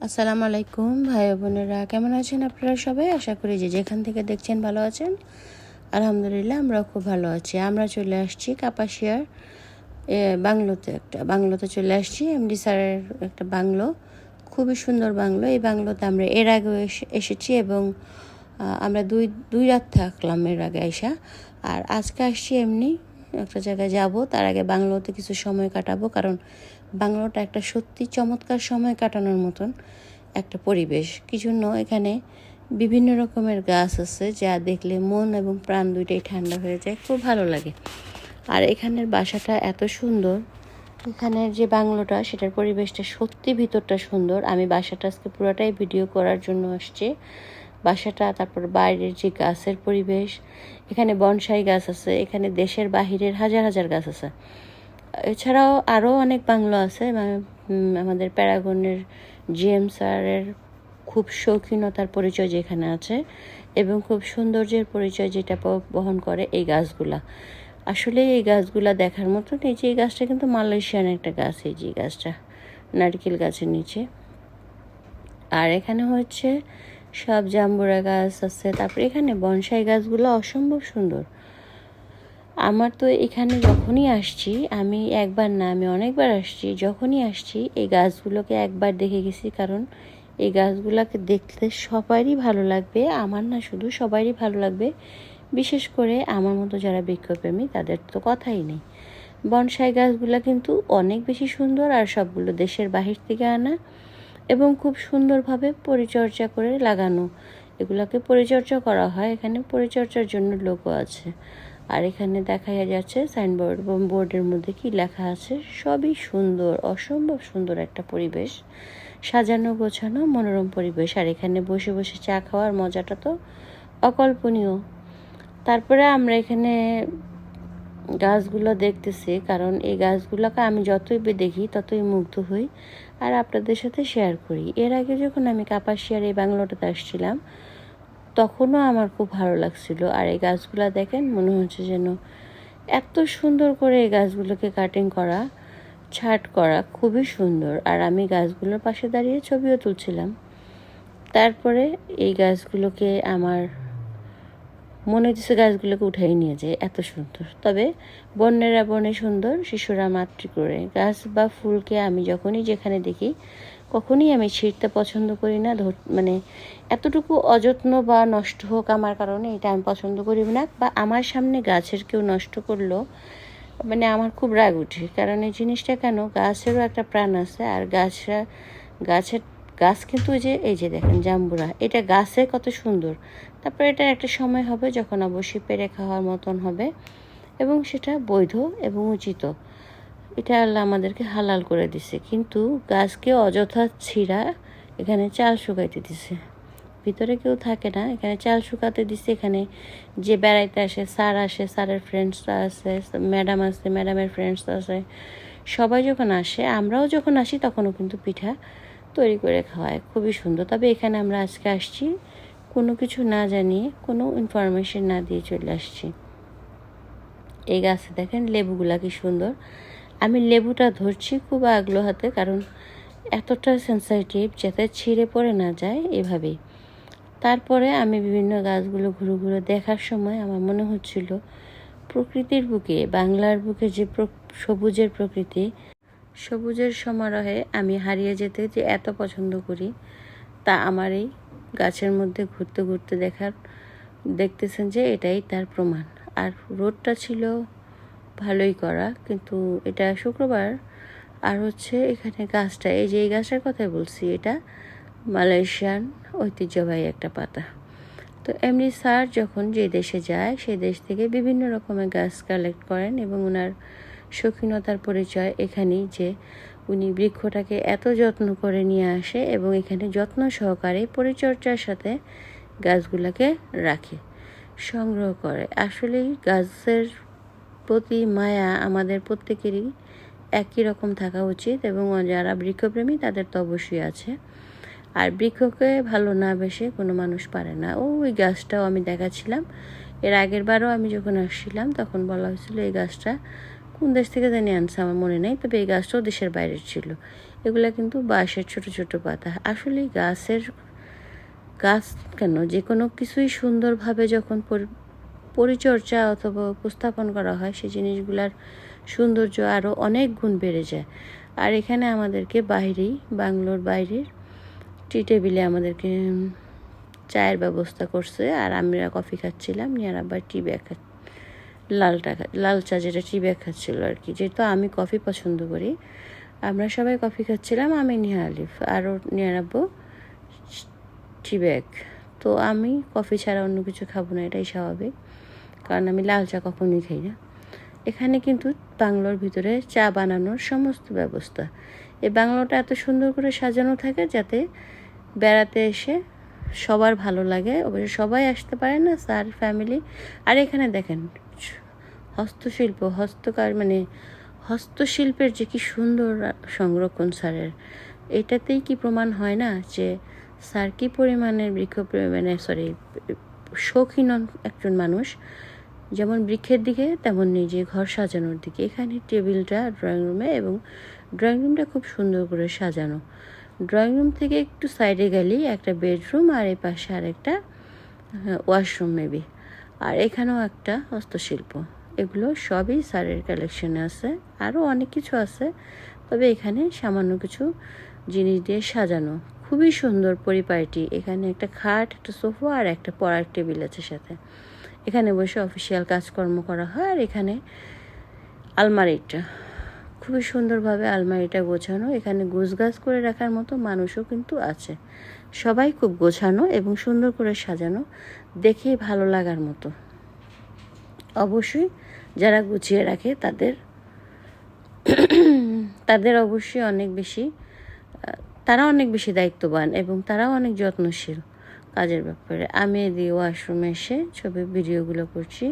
আসসালামু আলাইকুম ভাই বোনেরা, কেমন আছেন আপনারা সবাই? আশা করি যে যেখান থেকে দেখছেন ভালো আছেন। আলহামদুলিল্লাহ, আমরাও খুব ভালো আছি। আমরা চলে আসছি কাপাসিয়ার বাংলোতে চলে আসছি। এমডি স্যারের একটা বাংলো, খুবই সুন্দর বাংলো। এই বাংলোতে আমরা এর আগেও এসেছি এবং আমরা দুই রাত থাকলাম এর আগে আইসা। আর আজকে আসছি এমনি একটা জায়গায় যাব, তার আগে বাংলোতে কিছু সময় কাটাবো, কারণ বাংলোটা একটা সত্যি চমৎকার সময় কাটানোর মতন একটা পরিবেশ। কি জন্য এখানে বিভিন্ন রকমের গাছ আছে, যা দেখলে মন এবং প্রাণ দুইটাই ঠান্ডা হয়ে যায়, খুব ভালো লাগে। আর এখানের বাসাটা এত সুন্দর, এখানের যে বাংলোটা সেটার পরিবেশটা সত্যি, ভিতরটা সুন্দর। আমি বাসাটা আজকে পুরোটাই ভিডিও করার জন্য আসছি। বাসাটা, তারপর বাইরের যে গাছের পরিবেশ, এখানে বনসাই গাছ আছে, এখানে দেশের বাহিরের হাজার হাজার গাছ আছে। এছাড়াও আরও অনেক বাংলো আছে। আমাদের প্যারাগনের জিএম স্যারের খুব শৌখিনতার পরিচয় যেখানে আছে এবং খুব সৌন্দর্যের পরিচয় যেটা বহন করে এই গাছগুলা। আসলে এই গাছগুলা দেখার মতন। এই যে এই গাছটা কিন্তু মালয়েশিয়ান একটা গাছ, এই যে গাছটা নারকেল গাছের নিচে। আর এখানে হচ্ছে সব জাম্বুরা গাছ আছে। তারপরে এখানে বনসাই গাছগুলো অসম্ভব সুন্দর। আমার তো এখানে যখনই আসছি, আমি একবার না, আমি অনেকবার আসছি। যখনই আসছি এই গাছগুলোকে একবার দেখে গেছি, কারণ এই গাছগুলোকে দেখতে সবারই ভালো লাগবে। আমার না, শুধু সবারই ভালো লাগবে, বিশেষ করে আমার মতো যারা বৃক্ষপ্রেমী তাদের তো কথাই নেই। বনসাই গাছগুলো কিন্তু অনেক বেশি সুন্দর, আর সবগুলো দেশের বাহির থেকে আনা এবং খুব সুন্দরভাবে পরিচর্যা করে লাগানো। এগুলোকে পরিচর্যা করা হয়, এখানে পরিচর্যার জন্য লোকও আছে। আর এখানে দেখা যাচ্ছে সাইনবোর্ড এবং বোর্ডের মধ্যে কি লেখা আছে, সবই সুন্দর, অসম্ভব সুন্দর একটা পরিবেশ, সাজানো গোছানো মনোরম পরিবেশ। আর এখানে বসে বসে চা খাওয়ার মজাটা তো অকল্পনীয়। তারপরে আমরা এখানে গাছগুলো দেখতেছি, কারণ এই গাছগুলোকে আমি যতই দেখি ততই মুগ্ধ হই আর আপনাদের সাথে শেয়ার করি। এর আগে যখন আমি কাপাসিয়ার এই বাংলোটাতে আসছিলাম, তখনও আমার খুব ভালো লাগছিল। আর এই গাছগুলো দেখেন, মনে হচ্ছে যেন এত সুন্দর করে এই গাছগুলোকে কাটিং করা, ছাট করা, খুবই সুন্দর। আর আমি গাছগুলোর পাশে দাঁড়িয়ে ছবিও তুলছিলাম। তারপরে এই গাছগুলোকে আমার মনে হচ্ছে গাছগুলোকে উঠাই নিয়ে যায়, এত সুন্দর। তবে বন্যেরা বনে সুন্দর, শিশুরা মাতৃ করে। গাছ বা ফুলকে আমি যখনই যেখানে দেখি, কখনই আমি ছিঁড়তে পছন্দ করি না। মানে এতটুকু অযত্ন বা নষ্ট হোক আমার কারণে, এটা আমি পছন্দ করি না। বা আমার সামনে গাছের কেউ নষ্ট করলো, মানে আমার খুব রাগ উঠে। কারণ এই জিনিসটা কেন, গাছেরও একটা প্রাণ আছে। আর গাছের গাছ কিন্তু এই যে দেখেন জাম্বুরা, এটা গাছে কত সুন্দর। তারপরে এটার একটা সময় হবে যখন অবশ্যই পেরে খাওয়ার মতন হবে এবং সেটা বৈধ এবং উচিত। এটা আল্লাহ আমাদেরকে হালাল করে দিছে। কিন্তু গাছকে অযথা ছিঁড়া এখানে চাল শুকাইতে দিছে। ভিতরে কেউ থাকে না, এখানে চাল শুকাতে দিছে। এখানে যে বেড়াইতে আসে, স্যার আসে, স্যারের ফ্রেন্ডসরা আছে, ম্যাডাম আছে, ম্যাডামের ফ্রেন্ডস আছে, সবাই যখন আসে, আমরাও যখন আসি, তখনও কিন্তু পিঠা তৈরি করে খাওয়ায়, খুবই সুন্দর। তবে এখানে আমরা আজকে আসছি কোনো কিছু না জানিয়ে, কোনো ইনফরমেশন না দিয়ে চলে আসছি। এই গাছে দেখেন লেবুগুলা কি সুন্দর। আমি লেবুটা ধরছি খুব আগ্রহ হাতে, কারণ এতটা সেন্সিটিভ যাতে ছিঁড়ে পড়ে না যায়, এভাবেই। তারপরে আমি বিভিন্ন গাছগুলো ঘুরে ঘুরে দেখার সময় আমার মনে হচ্ছিল প্রকৃতির বুকে, বাংলার বুকে যে সবুজের প্রকৃতি, সবুজের সমারোহে আমি হারিয়ে যেতে যে এত পছন্দ করি, তা আমার এই গাছের মধ্যে ঘুরতে ঘুরতে দেখতেছেন যে এটাই তার প্রমাণ। আর রোডটা ছিল ভালোই করা, কিন্তু এটা শুক্রবার। আর হচ্ছে এখানে গাছটা, এই গাছটার কথাই বলছি, এটা মালয়েশিয়ান ঐতিহ্যবাহী একটা পাতা। তো এমনি স্যার যখন যে দেশে যায়, সেই দেশ থেকে বিভিন্ন রকমের গাছ কালেক্ট করেন এবং ওনার শৌখিনতার পরিচয় এখানেই, যে উনি বৃক্ষটাকে এত যত্ন করে নিয়ে আসে এবং এখানে যত্ন সহকারে পরিচর্যার সাথে গাছগুলোকে রাখে, সংগ্রহ করে। আসলেই গাছের প্রতি মায়া আমাদের প্রত্যেকেরই একই রকম থাকা উচিত, এবং যারা বৃক্ষপ্রেমী তাদের তো অবশ্যই আছে। আর বৃক্ষকে ভালো না বেসে কোনো মানুষ পারে না। ওই গাছটাও আমি দেখাচ্ছিলাম, এর আগের বারও আমি যখন আসছিলাম তখন বলা হয়েছিল এই গাছটা কোন দেশ থেকে জানি আনছে আমার মনে নেই, তবে এই গাছটাও দেশের বাইরের ছিল। এগুলা কিন্তু বাঁশের ছোট ছোট পাতা। আসলে গাছ কেন, যে কোনো কিছুই সুন্দরভাবে যখন পরিচর্যা অথবা উপস্থাপন করা হয়, সেই জিনিসগুলার সৌন্দর্য আরও অনেক গুণ বেড়ে যায়। আর এখানে আমাদেরকে বাংলোর বাইরের টি টেবিলে আমাদেরকে চায়ের ব্যবস্থা করছে, আর আমরা কফি খাচ্ছিলাম, নিয়ার আবার টি ব্যাগ লাল চা, যেটা টি ব্যাগ খাচ্ছিল আর কি। যেহেতু আমি কফি পছন্দ করি, আমরা সবাই কফি খাচ্ছিলাম, আমি নিয়া আলিফ আরও নিয়ার আব্বু টি ব্যাগ। তো আমি কফি ছাড়া অন্য কিছু খাবো না, এটাই স্বাভাবিক, কারণ আমি লাল চা কখনোই খাই না। এখানে কিন্তু বাংলোর ভিতরে চা বানানোর সমস্ত ব্যবস্থা। এই বাংলোটা এত সুন্দর করে সাজানো থাকে যাতে বেড়াতে এসে সবার ভালো লাগে। অবশ্য সবাই আসতে পারে না, স্যার ফ্যামিলি। আর এখানে দেখেন হস্তশিল্প, হস্তশিল্পের যে কি সুন্দর সংরক্ষণ স্যারের, এটাতেই কি প্রমাণ হয় না যে স্যার কি পরিমাণের শৌখিন একজন মানুষ, যেমন বৃক্ষের দিকে তেমন নিজে ঘর সাজানোর দিকে। এখানে টেবিলটা ড্রয়িং রুমে, এবং ড্রয়িং রুমটা খুব সুন্দর করে সাজানো। ড্রয়িং রুম থেকে একটু সাইডে গেলেই একটা বেডরুম, আর এই পাশে আর একটা ওয়াশরুম মেবি, আর এখানেও একটা হস্তশিল্প। এগুলো সবই স্যারের কালেকশনে আছে, আরও অনেক কিছু আছে, তবে এখানে সামান্য কিছু জিনিস দিয়ে সাজানো। খুবই সুন্দর পরিপাটি। এখানে একটা খাট, একটা সোফা আর একটা পড়ার টেবিল আছে সাথে। এখানে বসে অফিসিয়াল কাজকর্ম করা হয়। আর এখানে আলমারিটা খুবই সুন্দরভাবে আলমারিটা গোছানো। এখানে গোছগাছ করে রাখার মতো মানুষও কিন্তু আছে। সবাই খুব গোছানো এবং সুন্দর করে সাজানো, দেখেই ভালো লাগার মতো। অবশ্যই যারা গুছিয়ে রাখে তাদের অবশ্যই তারা অনেক বেশি দায়িত্ববান, এবং তারাও অনেক যত্নশীল কাজের ব্যাপারে। আমি এদিকে ওয়াশরুমে এসে ভিডিওগুলো করছি।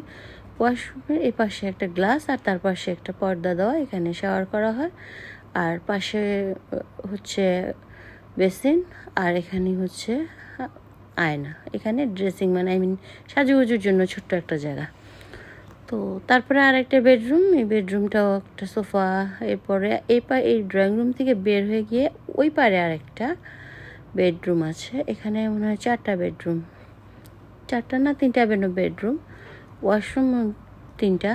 ওয়াশরুমের এই পাশে একটা গ্লাস, আর তার পাশে একটা পর্দা দেওয়া, এখানে শাওয়ার করা হয়। আর পাশে হচ্ছে বেসিন, আর এখানে হচ্ছে আয়না। এখানে ড্রেসিং সাজুগুজুর জন্য ছোট্ট একটা জায়গা। তো তারপরে আর একটা বেডরুম, এই বেডরুমটাও একটা সোফা। এরপরে এই ড্রয়িং রুম থেকে বের হয়ে গিয়ে ওই পারে আর একটা বেডরুম আছে। এখানে মনে হয় 4টা বেডরুম, 4টা না 3টা বেডরুম, ওয়াশরুম 3টা।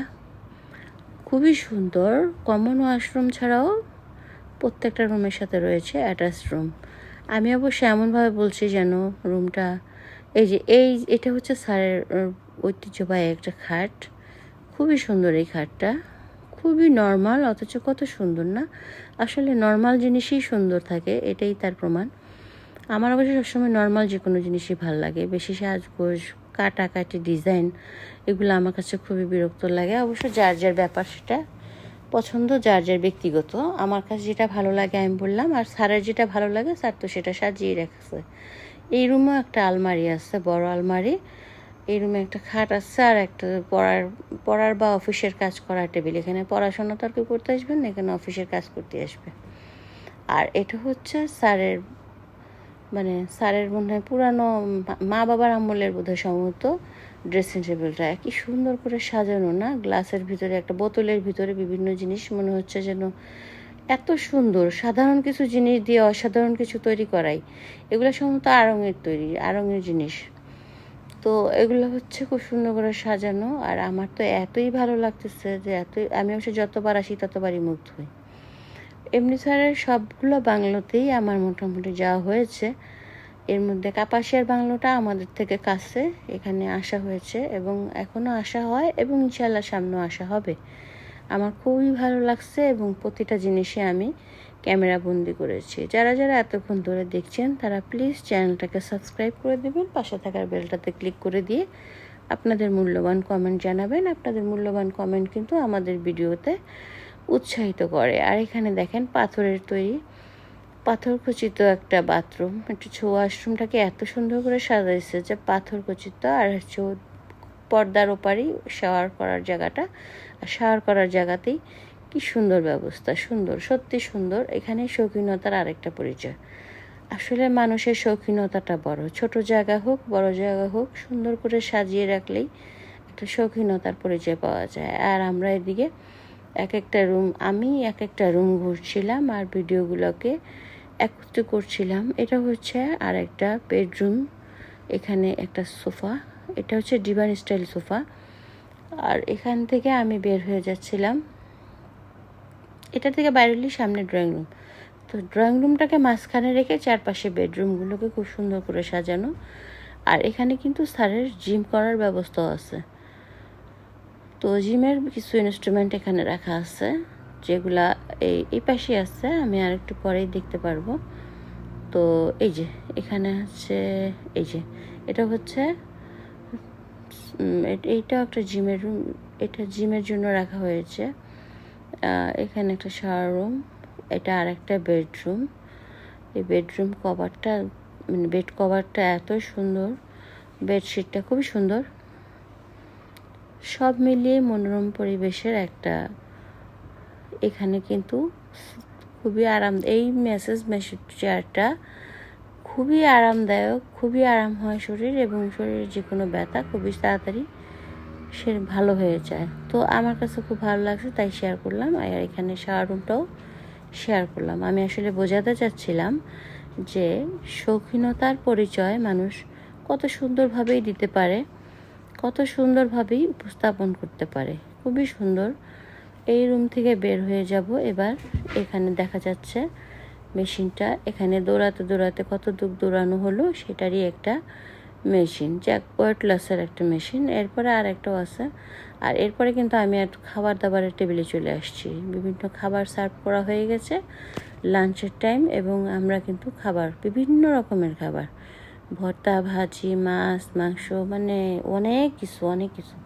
খুবই সুন্দর। কমন ওয়াশরুম ছাড়াও প্রত্যেকটা রুমের সাথে রয়েছে অ্যাটাচ রুম। আমি অবশ্য এমনভাবে বলছি যেন রুমটা, এটা হচ্ছে স্যারের ঐতিহ্যবাহী একটা খাট। খুবই সুন্দর এই খাটটা, খুবই নর্মাল, অথচ কত সুন্দর না? আসলে নর্মাল জিনিসই সুন্দর থাকে, এটাই তার প্রমাণ। আমার অবশ্য সবসময় নর্মাল যে কোনো জিনিসই ভালো লাগে। বেশি সাজগোজ, কাটাকাটি, ডিজাইন, এগুলো আমার কাছে খুবই বিরক্ত লাগে। অবশ্য যার যার ব্যাপার, সেটা পছন্দ যার যার ব্যক্তিগত। আমার কাছে যেটা ভালো লাগে আমি বললাম, আর স্যারের যেটা ভালো লাগে স্যার তো সেটা সাজিয়ে রাখছে। এই রুমেও একটা আলমারি আছে, বড় আলমারি। এই রুমে একটা খাট আছে, আর একটা পড়ার বা অফিসের কাজ করার টেবিল। এখানে পড়াশোনা তো আর কেউ করতে আসবেন না, এখানে অফিসের কাজ করতে আসবে। আর এটা হচ্ছে স্যারের মনে হয় পুরানো মা বাবার আমলের বোধহয় সম্ভবত ড্রেসিং টেবিলটা। কি সুন্দর করে সাজানো না? গ্লাসের ভিতরে, একটা বোতলের ভিতরে বিভিন্ন জিনিস, মনে হচ্ছে যেন এত সুন্দর। সাধারণ কিছু জিনিস দিয়ে অসাধারণ কিছু তৈরি করাই। এগুলো সম্ভবত আড়ঙের জিনিস। তো এগুলো হচ্ছে খুব সুন্দর করে সাজানো। আর আমার তো এতই ভালো লাগতেছে যে আমি অবশ্য যতবার আসি ততবারই মুগ্ধ হই। এমনি স্যারের সবগুলো বাংলোতেই আমার মোটামুটি যাওয়া হয়েছে। এর মধ্যে কাপাসিয়ার বাংলোটা আমাদের থেকে কাছে, এখানে আসা হয়েছে এবং এখনও আসা হয়, এবং ইনশাল্লাহ সামনেও আসা হবে। আমার খুবই ভালো লাগছে, এবং প্রতিটা জিনিসে আমি ক্যামেরা বন্দি করেছি। যারা যারা এতক্ষণ ধরে দেখছেন তারা প্লিজ চ্যানেলটাকে সাবস্ক্রাইব করে দেবেন, পাশে থাকার বেলটাতে ক্লিক করে দিয়ে আপনাদের মূল্যবান কমেন্ট জানাবেন। আপনাদের মূল্যবান কমেন্ট কিন্তু আমাদের ভিডিওতে উৎসাহিত করে। আর এখানে দেখেন পাথরের তৈরি, পাথর খচিত একটা বাথরুম। একটু ওয়াশরুমটাকে এত সুন্দর করে সাজাইছে যে পাথর খচিত, আর হচ্ছে পর্দার ওপারেই শাওয়ার করার জায়গাটা। আর শাওয়ার করার জায়গাতেই কি সুন্দর ব্যবস্থা, সুন্দর, সত্যি সুন্দর। এখানে শৌখিনতার আরেকটা পরিচয়। আসলে মানুষের শৌখিনতাটা বড়, ছোট জায়গা হোক বড় জায়গা হোক, সুন্দর করে সাজিয়ে রাখলেই একটা শৌখিনতার পরিচয় পাওয়া যায়। আর আমরা এদিকে এক একটা রুম, আমি এক একটা রুম ঘুরছিলাম আর ভিডিওগুলোকে একত্র করছিলাম। এটা হচ্ছে আর একটা বেডরুম, এখানে একটা সোফা, এটা হচ্ছে ডিভান স্টাইল সোফা। আর এখান থেকে আমি বের হয়ে যাচ্ছিলাম, এটা থেকে বাইরে হলে সামনে ড্রয়িং রুম। তো ড্রয়িং রুমটাকে মাঝখানে রেখে চারপাশে বেডরুমগুলোকে খুব সুন্দর করে সাজানো। আর এখানে কিন্তু স্যারের জিম করার ব্যবস্থাও আছে। তো জিমের কিছু ইনস্ট্রুমেন্ট এখানে রাখা আছে, যেগুলা এই পাশে আছে, আমি আর একটু পরেই দেখতে পারবো। তো এই যে এখানে হচ্ছে, এই যে এটা হচ্ছে এইটা একটা জিমের রুম, এটা জিমের জন্য রাখা হয়েছে। এখানে একটা শাওয়ার রুম, এটা আর একটা বেডরুম। এই বেডরুম কভারটা, মানে বেড কভারটা এত সুন্দর, বেডশিটটা খুবই সুন্দর। সব মিলিয়ে মনোরম পরিবেশের একটা, এখানে কিন্তু খুবই এই মেসেজ চেয়ারটা খুবই আরামদায়ক, খুবই আরাম হয় শরীর, এবং শরীরের যে কোনো ব্যথা খুবই তাড়াতাড়ি সে ভালো হয়ে যায়। তো আমার কাছে খুব ভালো লাগছে, তাই শেয়ার করলাম। আর এখানে শাওয়ার রুমটাও শেয়ার করলাম। আমি আসলে বোঝাতে চাচ্ছিলাম যে শৌখিনতার পরিচয় মানুষ কত সুন্দরভাবেই দিতে পারে, কত সুন্দরভাবেই উপস্থাপন করতে পারে। খুবই সুন্দর। এই রুম থেকে বের হয়ে যাব এবার। এখানে দেখা যাচ্ছে মেশিনটা, এখানে দৌড়াতে দৌড়াতে কত দূর দৌড়ানো হলো সেটারই একটা মেশিন, জ্যাক ওয়েট লসের একটা মেশিন। এরপরে আর একটাও আছে। আর এরপরে কিন্তু আমি একটু খাবার দাবারের টেবিলে চলে আসছি। বিভিন্ন খাবার সার্ভ করা হয়ে গেছে, লাঞ্চের টাইম, এবং আমরা কিন্তু খাবার, বিভিন্ন রকমের খাবার, ভর্তা, ভাজি, মাছ, মাংস, মানে অনেক কিছু অনেক কিছু।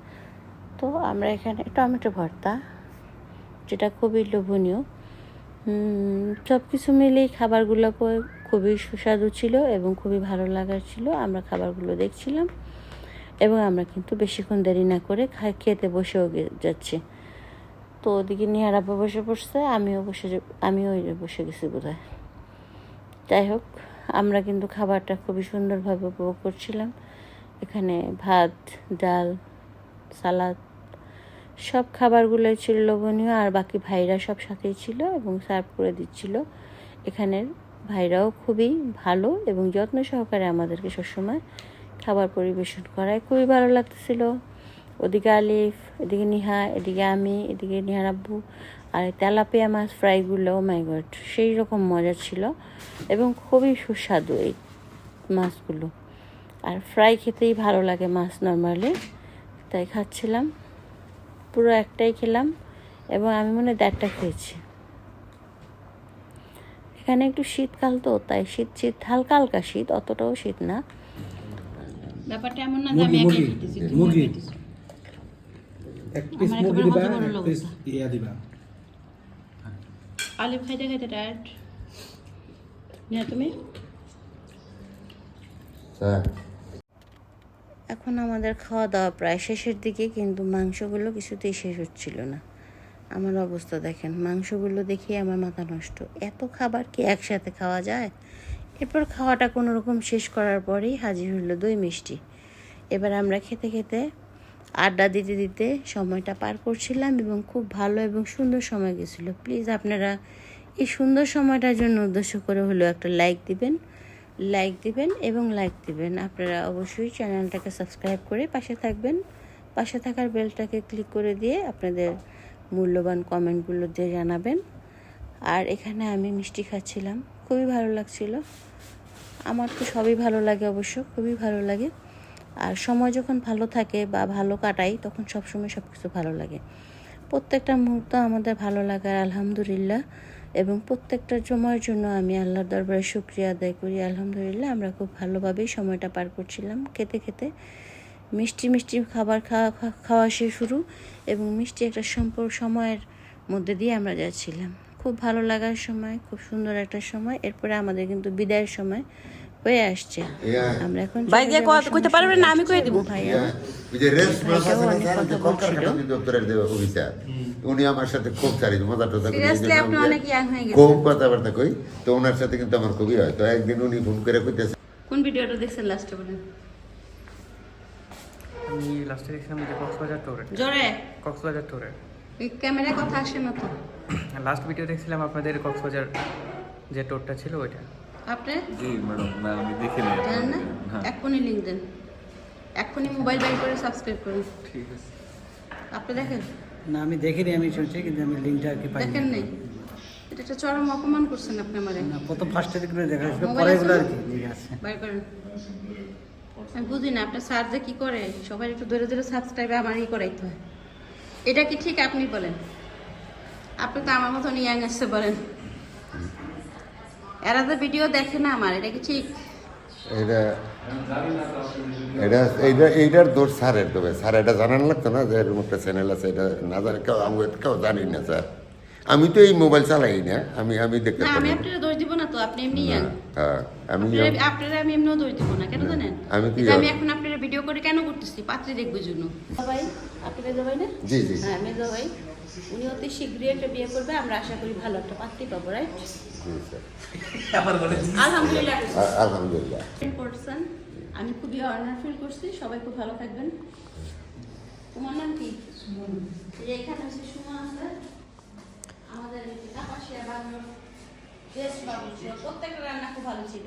তো আমরা এখানে টমেটো ভর্তা, যেটা খুবই লোভনীয়। সব কিছু মিলেই খাবারগুলো খুবই সুস্বাদু ছিল এবং খুবই ভালো লাগার ছিল। আমরা খাবারগুলো দেখছিলাম এবং আমরা কিন্তু বেশিক্ষণ দেরি না করে খেতে বসেও যাচ্ছি। তো ওদিকে নিহারাব্বা বসে পড়ছে, আমিও বসে গেছি বোধহয়। যাই হোক, আমরা কিন্তু খাবারটা খুবই সুন্দরভাবে উপভোগ করছিলাম। এখানে ভাত, ডাল, সালাদ, সব খাবারগুলোই ছিল লোভনীয়। আর বাকি ভাইরা সব সাথেই ছিল এবং সার্ভ করে দিচ্ছিল। এখানের ভাইরাও খুবই ভালো এবং যত্ন সহকারে আমাদেরকে সবসময় খাবার পরিবেশন করায়, খুবই ভালো লাগতেছিল। ওদিকে আলিফ, এদিকে নিহা, এদিকে আমি, এদিকে নিহার আব্বু। আর তেলাপিয়া মাছ ফ্রাইগুলো, ও মাই গড, সেই রকম মজা ছিল এবং খুবই সুস্বাদু এই মাছগুলো। আর ফ্রাই খেতেই ভালো লাগে মাছ নর্মালি, তাই খাচ্ছিলাম। পুরো একটাই খেলাম এবং আমি মনে হয় 1.5টা খেয়েছি। এখানে একটু শীতকাল, তো তাই শীত হালকা হালকা শীত, অতটাও শীত না। ব্যাপারটা এমন না যে আমি একাই খেতেছি, মুরগি এক পিস মুরগি দিবা, এক পিস ইয়া দিবা। আলিফ খাইতে খাইতে টায়ার্ড না তুমি? স্যার, এখন আমাদের খাওয়া দাওয়া প্রায় শেষের দিকে, কিন্তু মাংসগুলো কিছুতেই শেষ হচ্ছিল না। আমার অবস্থা দেখেন, মাংসগুলো দেখে আমার মাথা নষ্ট। এত খাবার কি একসাথে খাওয়া যায়? এরপর খাওয়াটা কোনো রকম শেষ করার পরেই হাজির হলো দই মিষ্টি। এবার আমরা খেতে খেতে, আড্ডা দিতে দিতে সময়টা পার করছিলাম এবং খুব ভালো এবং সুন্দর সময় গেছিলো। প্লিজ আপনারা এই সুন্দর সময়টার জন্য উদ্দেশ্য করে হলেও একটা লাইক দিবেন এবং লাইক দিবেন। আপনারা অবশ্যই চ্যানেলটাকে সাবস্ক্রাইব করে পাশে থাকবেন। পাশে থাকার বেলটাকে ক্লিক করে দিয়ে আপনাদের মূল্যবান কমেন্টগুলো দিয়ে জানাবেন। আর এখানে আমি মিষ্টি খাচ্ছিলাম, খুবই ভালো লাগছিল। আমার তো সবই ভালো লাগে, অবশ্য খুবই ভালো লাগে। আর সময় যখন ভালো থাকে বা ভালো কাটাই, তখন সবসময় সব কিছু ভালো লাগে। প্রত্যেকটা মুহূর্ত আমাদের ভালো লাগার আলহামদুলিল্লাহ, এবং প্রত্যেকটা সময়ের জন্য আমি আল্লাহর দরবারে শুকরিয়া আদায় করি। আলহামদুলিল্লাহ, আমরা খুব ভালোভাবেই সময়টা পার করছিলাম। খেতে খেতে মিষ্টি খাবার খাওয়া শুরু, এবং মিষ্টি একটা সময়ের মধ্যে দিয়ে আমরা যাচ্ছিলাম। খুব ভালো লাগার সময়, খুব সুন্দর একটা সময়। এরপরে আমাদের কিন্তু বিদায়ের সময় হয়ে আসছে। আমরা এখন কইতে পারবেন না, আমি কই দিব। ভাইয়াও অনেক কথা বলছিল। উনি আমার সাথে খুব মজা টজা খুব কথাবার্তা কই, তো ওনার সাথে কিন্তু আমার খুবই হয়। তো একদিন উনি ফোন করে কইতেছে, কোন ভিডিওটা দেখছেন লাস্টে বলেন? আমি লাস্টে দেখছিলাম যে কক্সবাজার টোরে। জোরে কক্সবাজার টোরে এই ক্যামেরায় কথা আসে না তো। লাস্ট ভিডিও দেখছিলাম আপনাদের কক্সবাজার যে টোরটা ছিল ওইটা। আপনি জি ম্যাডাম, না আমি দেখিনি। জানেন না? হ্যাঁ এক্ষুনি লিঙ্ক দেন, এক্ষুনি মোবাইল বাইর করে সাবস্ক্রাইব করুন। ঠিক আছে। আপনি দেখেন? না আমি দেখিনি, আমি শুনছি কিন্তু আমি লিঙ্কটা আর কি পাইনি। দেখেন নাই? এটা একটা চরম অপমান করছেন আপনি আমারে। না প্রথম ফার্স্ট দিকে দেখা যাচ্ছে, মোবাইল পরে আছে এগুলো না? আর কি লিঙ্ক আছে। বাইর করেন। আমি বুঝি না আপনার স্যার যে কি করে, সবাই একটু ধরে ধরে সাবস্ক্রাইব আমারই করাইতে হয়। এটা কি ঠিক? আপনি বলেন। আপনি তো আমার মতন ইয়াং আসতে বলেন, এরা তো ভিডিও দেখে না আমার, এটা কি ঠিক? এটা এটা এইটা এইটার দোষ স্যারের, তবে স্যার এটা জানান লাগতো না যে এরকম একটা চ্যানেল আছে, এটা না জানে কেউ, আমি কেউ জানি না স্যার। আমি তো এই মোবাইল চালাই না, আমি দেখতে না আমি পারি আপনারা দোষ দিব না তো, আপনি এমনি ইয়াং। হ্যাঁ আমি আপনারা আমি এমনিও দোষ দিব না, কেন জানেন? আমি কি এই যে আমি এখন আপনারা ভিডিও করে কেন করতেছি? পাত্রী দেখবো জন্য। ভাই আপনি মেজো ভাই না? জি জি হ্যাঁ মেজো ভাই, উনি অতি শীঘ্রই একটা বিয়ে করবে, আমরা আশা করি ভালো একটা পাত্রী পাবো, রাইট? জি স্যার, আলহামদুলিল্লাহ। আলহামদুলিল্লাহ। করছেন, আমি খুবই অনার ফিল করছি। সবাই খুব ভালো থাকবেন। তোমার নাম কি? এই যে এখানে আছে সুমন আছে, আমাদের কাপাসিয়া বাংলার বেশ বাবু ছিল, প্রত্যেকটা রান্না খুব ভালো ছিল।